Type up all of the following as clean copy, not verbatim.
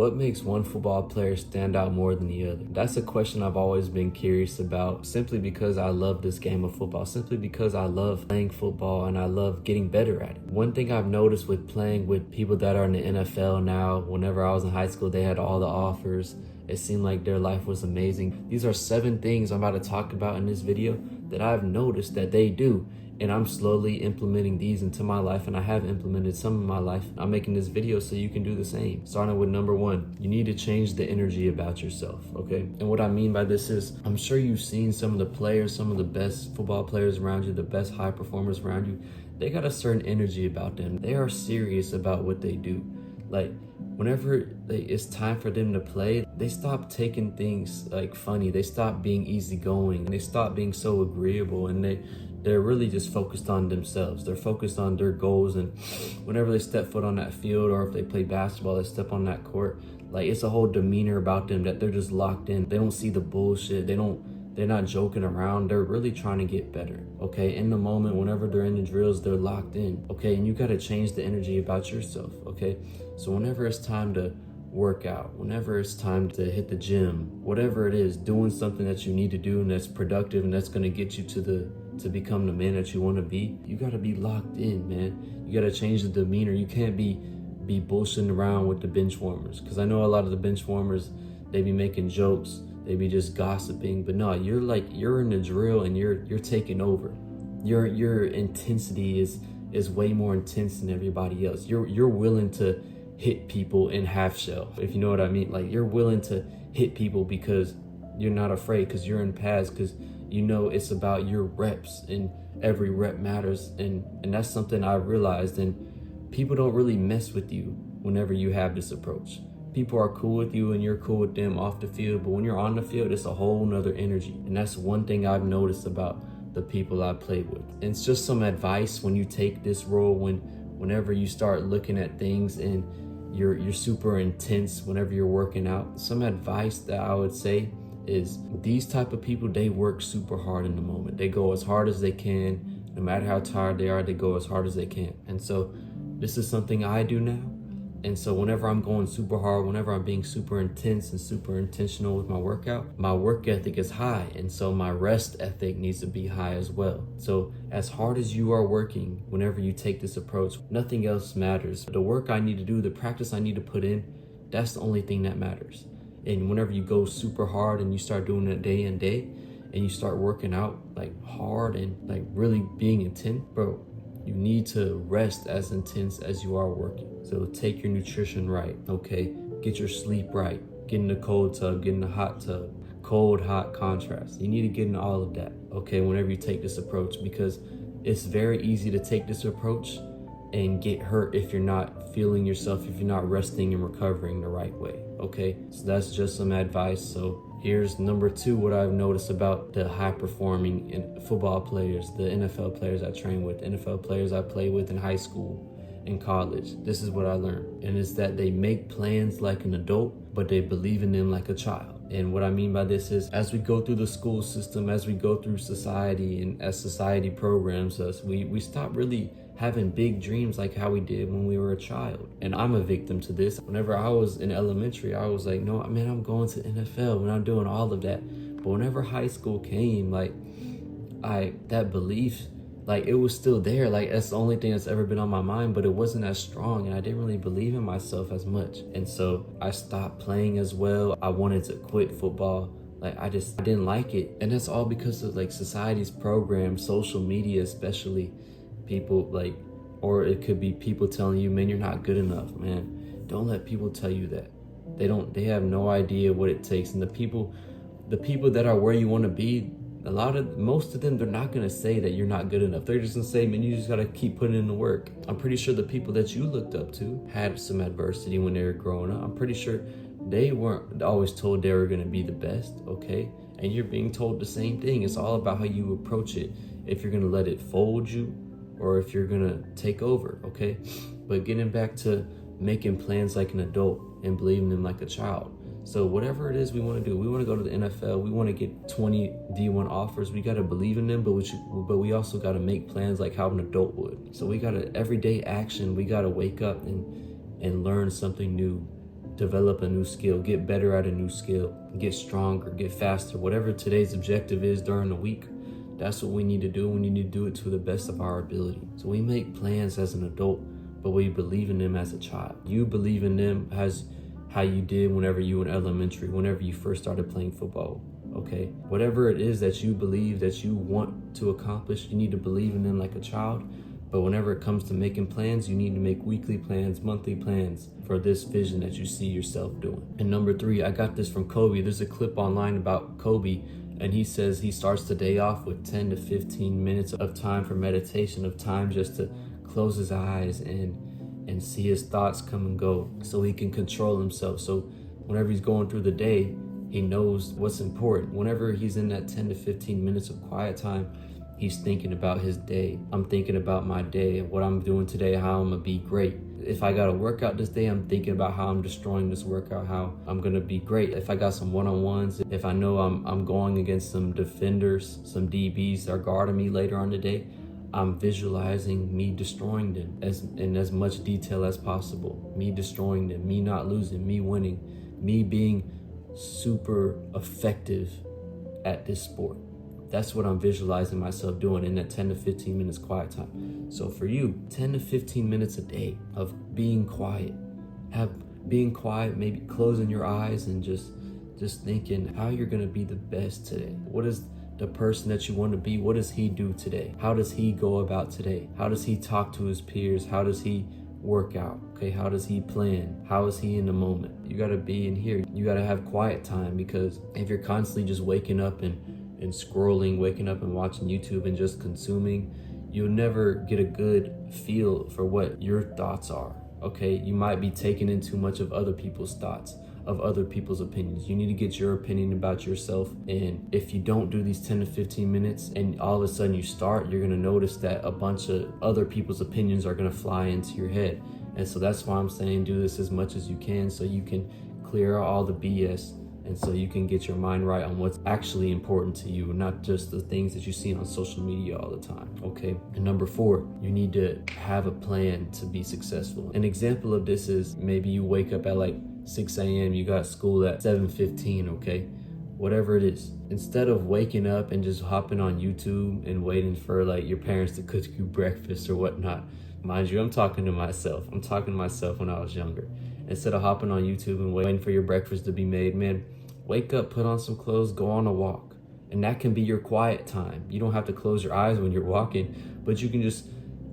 What makes one football player stand out more than the other? That's a question I've always been curious about, simply because I love this game of football, simply because I love playing football and I love getting better at it. One thing I've noticed with playing with people that are in the NFL now, whenever I was in high school, they had all the offers. It seemed like their life was amazing. These are 7 things I'm about to talk about in this video that I've noticed that they do. And I'm slowly implementing these into my life, and I have implemented some in my life. I'm making this video so you can do the same. Starting with number 1, you need to change the energy about yourself, okay? And what I mean by this is, I'm sure you've seen some of the players, some of the best football players around you, the best high performers around you. They got a certain energy about them. They are serious about what they do. Like, whenever it's time for them to play, they stop taking things like funny. They stop being easygoing. They stop being so agreeable, and they're really just focused on themselves. They're focused on their goals, and whenever they step foot on that field, or if they play basketball, they step on that court, like, it's a whole demeanor about them that they're just locked in. They don't see the bullshit. They're not joking around. They're really trying to get better, okay? In the moment, whenever they're in the drills, they're locked in, okay? And you got to change the energy about yourself, okay? So whenever it's time to work out, whenever it's time to hit the gym, whatever it is, doing something that you need to do and that's productive and that's going to get you to become the man that you want to be, you got to be locked in, man. You got to change the demeanor. You can't be bullshitting around with the bench warmers, because I know a lot of the bench warmers, they be making jokes, they be just gossiping, but no, you're in the drill and you're taking over. Your intensity is way more intense than everybody else. You're willing to hit people in half shell, if you know what I mean. Like, you're willing to hit people because you're not afraid, because you're in pads, because you know it's about your reps, and every rep matters. And that's something I realized. And people don't really mess with you whenever you have this approach. People are cool with you and you're cool with them off the field, but when you're on the field, it's a whole nother energy. And that's one thing I've noticed about the people I play with. And it's just some advice when you take this role, whenever you start looking at things and you're super intense whenever you're working out. Some advice that I would say is, these type of people, they work super hard in the moment. They go as hard as they can. No matter how tired they are, they go as hard as they can. And so this is something I do now. And so whenever I'm going super hard, whenever I'm being super intense and super intentional with my workout, my work ethic is high. And so my rest ethic needs to be high as well. So as hard as you are working, whenever you take this approach, nothing else matters. The work I need to do, the practice I need to put in, that's the only thing that matters. And whenever you go super hard and you start doing it day in day, and you start working out like hard and like really being intense, bro, you need to rest as intense as you are working. So take your nutrition right, okay? Get your sleep right. Get in the cold tub, get in the hot tub. Cold, hot contrast. You need to get in all of that, okay, whenever you take this approach, because it's very easy to take this approach and get hurt if you're not feeling yourself, if you're not resting and recovering the right way, okay? So that's just some advice. So here's number 2, what I've noticed about the high performing football players, the NFL players I train with, NFL players I play with in high school, in college. This is what I learned, and it's that they make plans like an adult, but they believe in them like a child. And what I mean by this is, as we go through the school system, as we go through society, and as society programs us, we stop really having big dreams like how we did when we were a child. And I'm a victim to this. Whenever I was in elementary, I was like, no, man, I'm going to NFL and I'm doing all of that. But whenever high school came, like, that belief, like, it was still there. Like, that's the only thing that's ever been on my mind, but it wasn't as strong, and I didn't really believe in myself as much. And so I stopped playing as well. I wanted to quit football. Like, I didn't like it. And that's all because of like society's programs, social media especially. People like, or it could be people telling you, man, you're not good enough, man. Don't let people tell you that. They have no idea what it takes. And the people that are where you want to be, most of them, they're not going to say that you're not good enough. They're just going to say, man, you just got to keep putting in the work. I'm pretty sure the people that you looked up to had some adversity when they were growing up. I'm pretty sure they weren't always told they were going to be the best, okay? And you're being told the same thing. It's all about how you approach it. If you're going to let it fold you, or if you're going to take over, okay? But getting back to making plans like an adult and believing them like a child. So whatever it is we want to do, we want to go to the NFL, we want to get 20 D1 offers, we got to believe in them, but we also got to make plans like how an adult would. So we got to, everyday action, we got to wake up and learn something new develop a new skill, get better at a new skill, get stronger, get faster, whatever today's objective is during the week. That's what we need to do. We need to do it to the best of our ability. So we make plans as an adult, but we believe in them as a child. You believe in them as how you did whenever you were in elementary, whenever you first started playing football, okay? Whatever it is that you believe that you want to accomplish, you need to believe in them like a child. But whenever it comes to making plans, you need to make weekly plans, monthly plans for this vision that you see yourself doing. And number 3, I got this from Kobe. There's a clip online about Kobe, and he says he starts the day off with 10 to 15 minutes of time for meditation, of time just to close his eyes and see his thoughts come and go so he can control himself. So whenever he's going through the day, he knows what's important. Whenever he's in that 10 to 15 minutes of quiet time, he's thinking about his day. I'm thinking about my day, what I'm doing today, how I'm gonna be great. If I got a workout this day, I'm thinking about how I'm destroying this workout, how I'm gonna be great. If I got some one-on-ones, if I know I'm going against some defenders, some DBs that are guarding me later on the day, I'm visualizing me destroying them in as much detail as possible. Me destroying them, me not losing, me winning, me being super effective at this sport. That's what I'm visualizing myself doing in that 10 to 15 minutes quiet time. So for you, 10 to 15 minutes a day of being quiet. Being quiet, maybe closing your eyes and just thinking how you're gonna be the best today. What is the person that you want to be? What does he do today? How does he go about today? How does he talk to his peers? How does he work out? Okay, how does he plan? How is he in the moment? You gotta be in here. You gotta have quiet time, because if you're constantly just waking up and scrolling, waking up and watching YouTube and just consuming, you'll never get a good feel for what your thoughts are, okay? You might be taking in too much of other people's thoughts, of other people's opinions. You need to get your opinion about yourself. And if you don't do these 10 to 15 minutes and all of a sudden you start, you're gonna notice that a bunch of other people's opinions are gonna fly into your head. And so that's why I'm saying do this as much as you can, so you can clear out all the BS, and so you can get your mind right on what's actually important to you, not just the things that you see on social media all the time, okay? And number 4, you need to have a plan to be successful. An example of this is maybe you wake up at like 6 a.m., you got school at 7:15, okay? Whatever it is. Instead of waking up and just hopping on YouTube and waiting for like your parents to cook you breakfast or whatnot. Mind you, I'm talking to myself when I was younger. Instead of hopping on YouTube and waiting for your breakfast to be made, man, wake up, put on some clothes, go on a walk. And that can be your quiet time. You don't have to close your eyes when you're walking, but you can just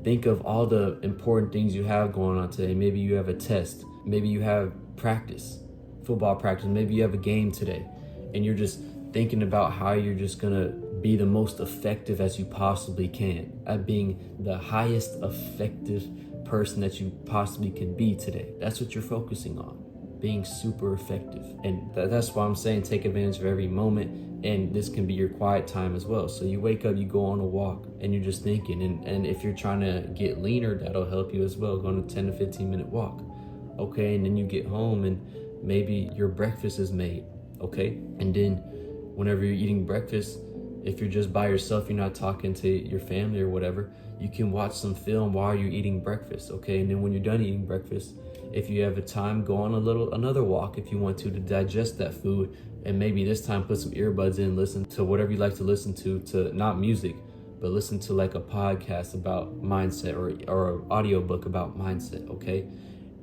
think of all the important things you have going on today. Maybe you have a test. Maybe you have practice, football practice. Maybe you have a game today. And you're just thinking about how you're just gonna be the most effective as you possibly can at being the highest effective person that you possibly can be today. That's what you're focusing on, being super effective. And that's why I'm saying take advantage of every moment, and this can be your quiet time as well. So you wake up, you go on a walk, and you're just thinking, and if you're trying to get leaner, that'll help you as well, go on a 10 to 15 minute walk, okay? And then you get home and maybe your breakfast is made, okay? And then whenever you're eating breakfast, if you're just by yourself, you're not talking to your family or whatever, you can watch some film while you're eating breakfast, okay? And then when you're done eating breakfast, if you have a time, go on another walk if you want to digest that food, and maybe this time put some earbuds in, listen to whatever you like to listen to not music, but listen to like a podcast about mindset or an audiobook about mindset, okay?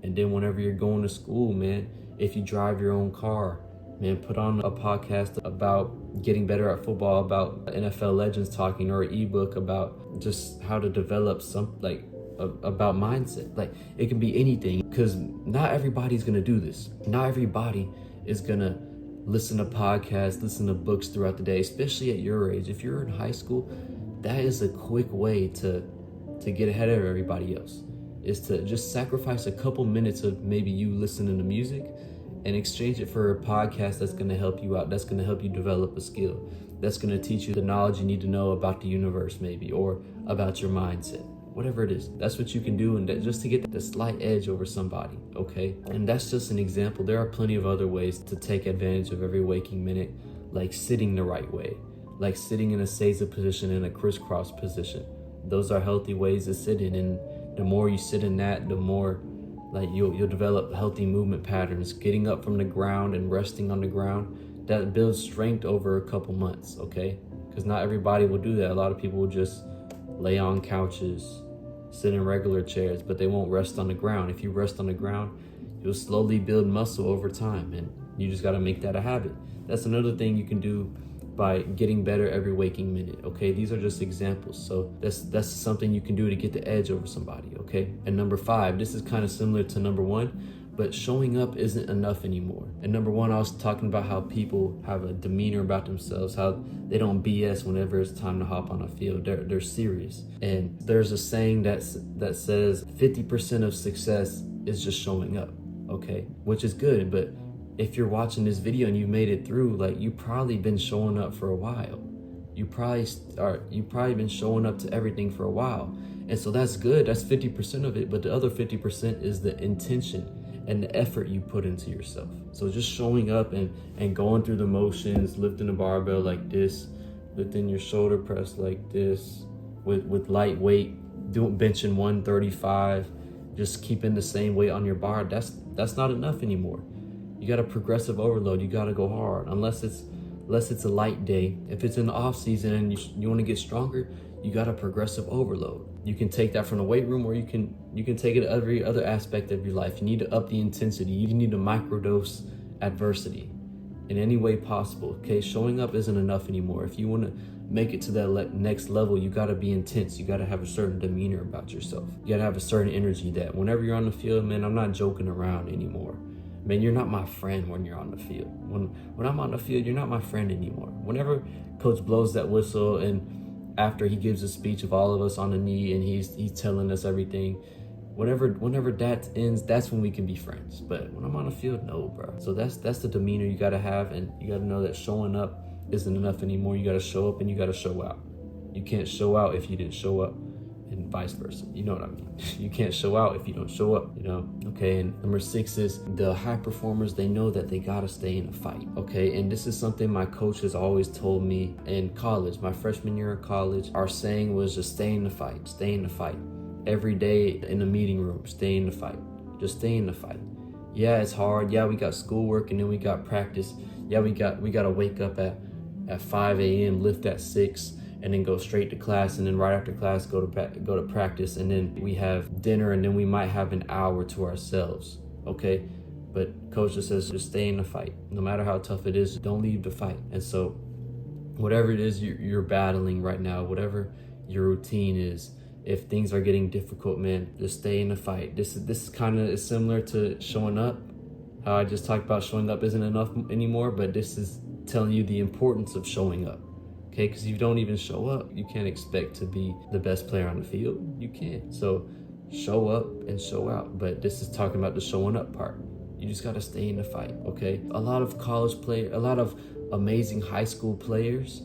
And then whenever you're going to school, man, if you drive your own car, man, put on a podcast about getting better at football, about NFL legends talking, or an ebook about just how to develop about mindset. Like, it can be anything, because not everybody's gonna do this. Not everybody is gonna listen to podcasts, listen to books throughout the day, especially at your age. If you're in high school, that is a quick way to get ahead of everybody else, is to just sacrifice a couple minutes of maybe you listening to music and exchange it for a podcast that's going to help you out, that's going to help you develop a skill, that's going to teach you the knowledge you need to know about the universe maybe, or about your mindset, whatever it is. That's what you can do, and just to get the slight edge over somebody, okay? And that's just an example. There are plenty of other ways to take advantage of every waking minute, like sitting the right way, like sitting in a seiza position, in a crisscross position. Those are healthy ways to sit in, and the more you sit in that, the more Like you'll develop healthy movement patterns, getting up from the ground and resting on the ground. That builds strength over a couple months, okay? Because not everybody will do that. A lot of people will just lay on couches, sit in regular chairs, but they won't rest on the ground. If you rest on the ground, you'll slowly build muscle over time, and you just gotta make that a habit. That's another thing you can do by getting better every waking minute, okay? These are just examples. So that's something you can do to get the edge over somebody, okay? And number 5, this is kind of similar to number 1, but showing up isn't enough anymore. And number 1, I was talking about how people have a demeanor about themselves, how they don't BS whenever it's time to hop on a field. They're serious. And there's a saying that says 50% of success is just showing up, okay? Which is good, but if you're watching this video and you made it through, like, you've probably been showing up for a while. You've probably been showing up to everything for a while. And so that's good. That's 50% of it. But the other 50% is the intention and the effort you put into yourself. So just showing up and going through the motions, lifting the barbell like this, lifting your shoulder press like this, with light weight, benching 135, just keeping the same weight on your bar. That's not enough anymore. You got a progressive overload. You got to go hard. Unless it's a light day. If it's in the off season and you want to get stronger, you got a progressive overload. You can take that from the weight room, or you can take it to every other aspect of your life. You need to up the intensity. You need to microdose adversity in any way possible. Okay, showing up isn't enough anymore. If you want to make it to that next level, you got to be intense. You got to have a certain demeanor about yourself. You got to have a certain energy that whenever you're on the field, man, I'm not joking around anymore. Man, you're not my friend when you're on the field. When I'm on the field, you're not my friend anymore. Whenever coach blows that whistle and after he gives a speech of all of us on the knee and he's telling us everything, whenever that ends, that's when we can be friends. But when I'm on the field, no, bro. So that's the demeanor you gotta have, and you gotta know that showing up isn't enough anymore. You gotta show up and you gotta show out. You can't show out if you didn't show up, and vice versa. You know what I mean? You can't show out if you don't show up, Okay, and number 6 is the high performers, they know that they gotta stay in a fight, okay? And this is something my coach has always told me in college. My freshman year of college, our saying was just stay in the fight, stay in the fight. Every day in the meeting room, stay in the fight, just stay in the fight. Yeah, it's hard. Yeah, we got schoolwork and then we got practice. Yeah, we gotta wake up at 5 a.m., lift at 6, and then go straight to class, and then right after class go to practice, and then we have dinner, and then we might have an hour to ourselves, okay? But coach just says just stay in the fight. No matter how tough it is, don't leave the fight. And so whatever it is you're battling right now, whatever your routine is, if things are getting difficult, man, just stay in the fight. This is kind of similar to showing up. How I just talked about showing up isn't enough anymore, but this is telling you the importance of showing up. Okay, because if you don't even show up, you can't expect to be the best player on the field. You can't. So show up and show out. But this is talking about the showing up part. You just got to stay in the fight, okay? A lot of amazing high school players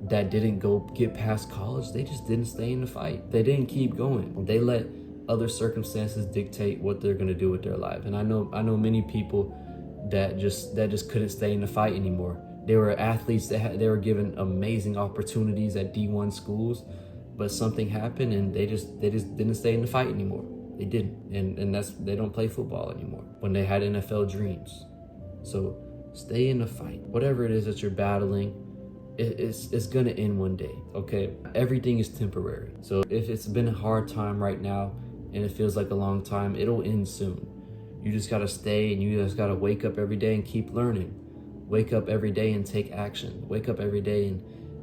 that didn't go get past college, they just didn't stay in the fight. They didn't keep going. They let other circumstances dictate what they're going to do with their life. And I know many people that just couldn't stay in the fight anymore. They were athletes they were given amazing opportunities at D1 schools, but something happened and they just didn't stay in the fight anymore. They didn't, and they don't play football anymore when they had NFL dreams. So stay in the fight. Whatever it is that you're battling, it's gonna end one day, okay? Everything is temporary. So if it's been a hard time right now and it feels like a long time, it'll end soon. You just gotta stay, and you just gotta wake up every day and keep learning. Wake up every day and take action. Wake up every day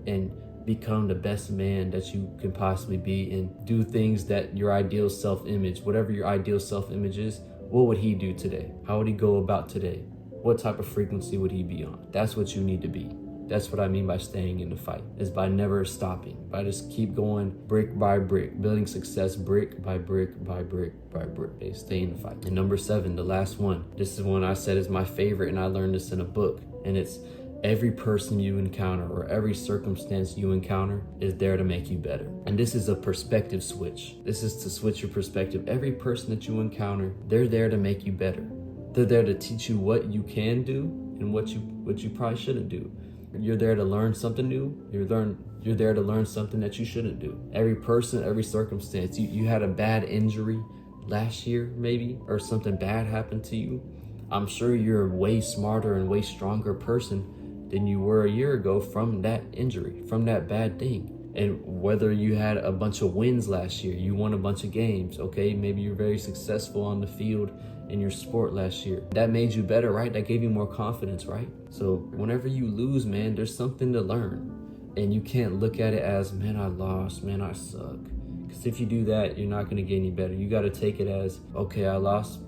and become the best man that you can possibly be, and do things that your ideal self-image, whatever your ideal self-image is, what would he do today? How would he go about today? What type of frequency would he be on? That's what you need to be. That's what I mean by staying in the fight, is by never stopping, by just keep going brick by brick, building success brick by brick by brick by brick. Stay in the fight. And number 7, the last one. This is one I said is my favorite, and I learned this in a book. And it's every person you encounter or every circumstance you encounter is there to make you better. And this is a perspective switch. This is to switch your perspective. Every person that you encounter, they're there to make you better. They're there to teach you what you can do and what you probably shouldn't do. You're there to learn something new. You're there to learn something that you shouldn't do. Every person, every circumstance. You had a bad injury last year maybe, or something bad happened to you, I'm sure you're a way smarter and way stronger person than you were a year ago from that injury, from that bad thing. And whether you had a bunch of wins last year, you won a bunch of games, okay? Maybe you're very successful on the field in your sport last year. That made you better, right? That gave you more confidence, right? So whenever you lose, man, there's something to learn. And you can't look at it as, man, I lost, man, I suck. Because if you do that, you're not going to get any better. You got to take it as, okay, I lost.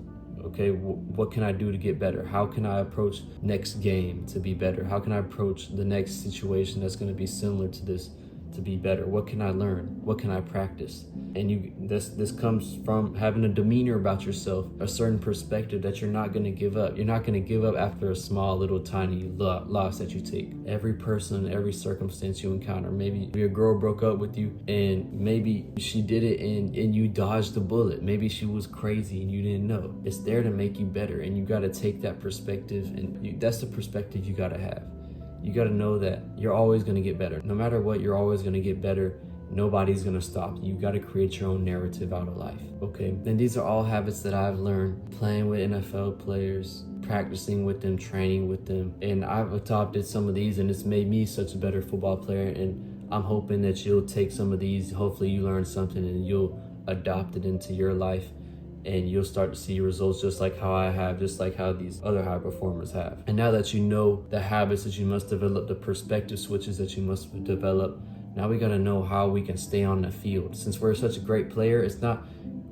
Okay, what can I do to get better? How can I approach next game to be better? How can I approach the next situation that's going to be similar to this to be better? What can I learn? What can I practice? And this comes from having a demeanor about yourself, a certain perspective that you're not going to give up. You're not going to give up after a small little tiny loss that you take. Every person, every circumstance you encounter, maybe your girl broke up with you and maybe she did it and you dodged the bullet. Maybe she was crazy and you didn't know. It's there to make you better, and you got to take that perspective, and that's the perspective you got to have. You got to know that you're always going to get better. No matter what, you're always going to get better. Nobody's going to stop you. You got to create your own narrative out of life, okay? And these are all habits that I've learned playing with NFL players, practicing with them, training with them. And I've adopted some of these, and it's made me such a better football player. And I'm hoping that you'll take some of these. Hopefully you learn something and you'll adopt it into your life, and you'll start to see results just like how I have, just like how these other high performers have. And now that you know the habits that you must develop, the perspective switches that you must develop, now we gotta know how we can stay on the field. Since we're such a great player, it's not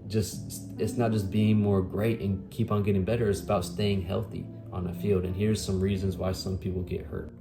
just being more great and keep on getting better, it's about staying healthy on the field. And here's some reasons why some people get hurt.